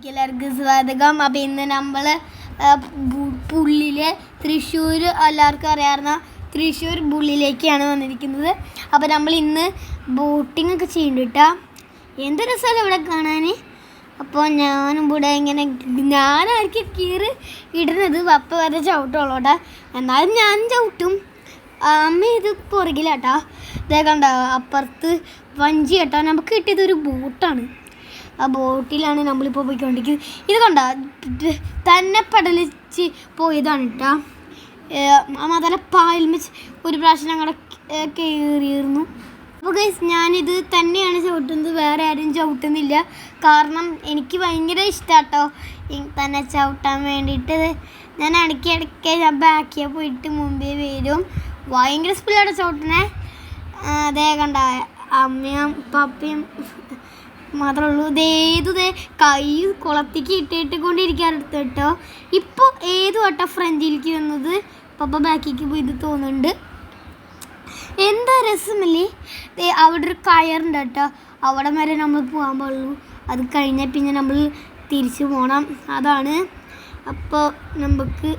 വീഡിയോയിലേക്ക് എല്ലാവർക്കും സ്വാഗതം. അപ്പോൾ ഇന്ന് നമ്മൾ പുള്ളിലെ തൃശ്ശൂർ എല്ലാവർക്കും അറിയാവുന്ന തൃശ്ശൂർ പുള്ളിലേക്കാണ് വന്നിരിക്കുന്നത്. അപ്പോൾ നമ്മൾ ഇന്ന് ബോട്ടിംഗ് ഒക്കെ ചെയ്യുന്നുണ്ട്. എന്ത് രസമല്ല ഇവിടെ കാണാൻ. അപ്പോൾ ഞാനും ഇവിടെ ഇങ്ങനെ ഞാനായിരിക്കും കീറ് ഇടുന്നത്, പപ്പ വരെ ചവിട്ടുള്ളൂട്ടാ. എന്നാലും ഞാൻ ചവിട്ടും. അമ്മ ഇത് പുറകിലാട്ടാ. ഇതേ കണ്ട അപ്പുറത്ത് വഞ്ചി കേട്ടോ. നമുക്ക് കിട്ടിയതൊരു ബോട്ടാണ്. ആ ബോട്ടിലാണ് നമ്മളിപ്പോൾ പോയിക്കൊണ്ടിരിക്കുന്നത്. ഇത് കണ്ട തന്നെ പടലിച്ച് പോയതാണ് കേട്ടോ. മാത്രമല്ല പായൽ വെച്ച് ഒരു പ്രാവശ്യം ഞങ്ങളുടെ കയറിയിരുന്നു. അപ്പോൾ ഗൈസ് ഞാനിത് തന്നെയാണ് ചവിട്ടുന്നത്, വേറെ ആരും ചവിട്ടുന്നില്ല. കാരണം എനിക്ക് ഭയങ്കര ഇഷ്ടമാട്ടോ തന്നെ ചവിട്ടാൻ വേണ്ടിയിട്ട്. ഞാൻ ഇടയ്ക്ക് ഞാൻ ബാക്കിൽ പോയിട്ട് മുമ്പേ വരും. ഭയങ്കര സ്പീഡാണ് ചവിട്ടണേ. അതേ കണ്ട അമ്മയും പപ്പയും മാത്രമേ ഉള്ളൂ. ഇതേത് കൈ കുളത്തേക്ക് ഇട്ടിട്ട് കൊണ്ടിരിക്കാറുണ്ട് കേട്ടോ. ഇപ്പോൾ ഏത് വട്ടം ഫ്രണ്ടിലേക്ക് വന്നത് പപ്പ ബാക്കിലേക്ക് പോയി ഇത് തോന്നുന്നുണ്ട്. എന്താ രസമല്ലേ. അവിടെ ഒരു കയറുണ്ട് കേട്ടോ. അവിടെ വരെ നമ്മൾ പോകാൻ പാടുള്ളൂ. അത് കഴിഞ്ഞാൽ പിന്നെ നമ്മൾ തിരിച്ചു പോകണം. അതാണ്. അപ്പോൾ നമുക്ക്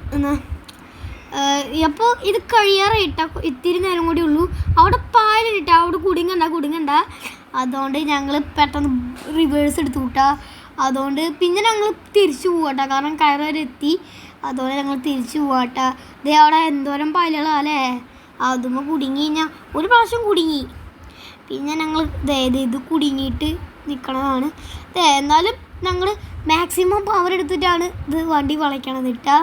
അപ്പോൾ ഇത് കഴിയാറായിട്ടാ. ഇത്തിരി നേരം കൂടി ഉള്ളൂ. അവിടെ പായലിട്ടാ. അവിടെ കുടുങ്ങണ്ട. അതുകൊണ്ട് ഞങ്ങൾ പെട്ടെന്ന് റിവേഴ്സ് എടുത്തു കൂട്ടാ. അതുകൊണ്ട് പിന്നെ ഞങ്ങൾ തിരിച്ചു പോകട്ടെ, കാരണം കയറ് വരെ എത്തി. അതുകൊണ്ട് ഞങ്ങൾ തിരിച്ചു പോകട്ടെ. ഇതേ അവിടെ എന്തോരം പായലുകളല്ലേ. അതുമ്പോൾ കുടുങ്ങി കഴിഞ്ഞാൽ ഒരു പ്രാവശ്യം കുടുങ്ങി. പിന്നെ ഞങ്ങൾ ഇത് കുടുങ്ങിയിട്ട് നിൽക്കണതാണ്. എന്നാലും ഞങ്ങൾ മാക്സിമം പവർ എടുത്തിട്ടാണ് ഇത് വണ്ടി വളയ്ക്കണത് കേട്ടോ.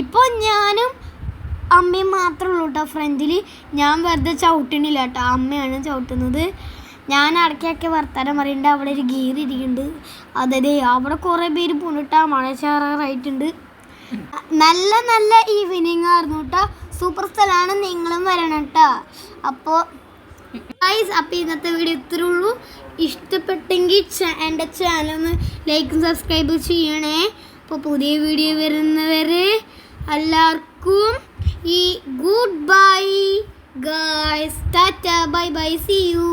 ഇപ്പോൾ ഞാനും അമ്മയും മാത്രമേ ഉള്ളൂ കേട്ടോ ഫ്രണ്ടിൽ. ഞാൻ വെറുതെ ചവിട്ടണില്ല കേട്ടോ, അമ്മയാണ് ചവിട്ടുന്നത്. ഞാൻ ഇടയ്ക്കൊക്കെ വർത്താനം പറയുന്നുണ്ട്. അവിടെ ഒരു ഗിയർ ഇരിക്കുന്നുണ്ട്. അതെ അവിടെ കുറേ പേര് പോണിട്ടാ. മഴ ചാറാറായിട്ടുണ്ട്. നല്ല ഈവനിങ് ആയിരുന്നു കേട്ടോ. സൂപ്പർ സ്ഥലമാണ്, നിങ്ങളും വരണം കേട്ടോ. അപ്പോൾ ഇന്നത്തെ വീഡിയോ ഇത്രേ ഉള്ളൂ. ഇഷ്ടപ്പെട്ടെങ്കിൽ എൻ്റെ ചാനൽ ലൈക്കും സബ്സ്ക്രൈബ് ചെയ്യണേ. അപ്പോൾ പുതിയ വീഡിയോ വരുന്നവരെ എല്ലാവർക്കും good bye guys. Tata bye bye, see U.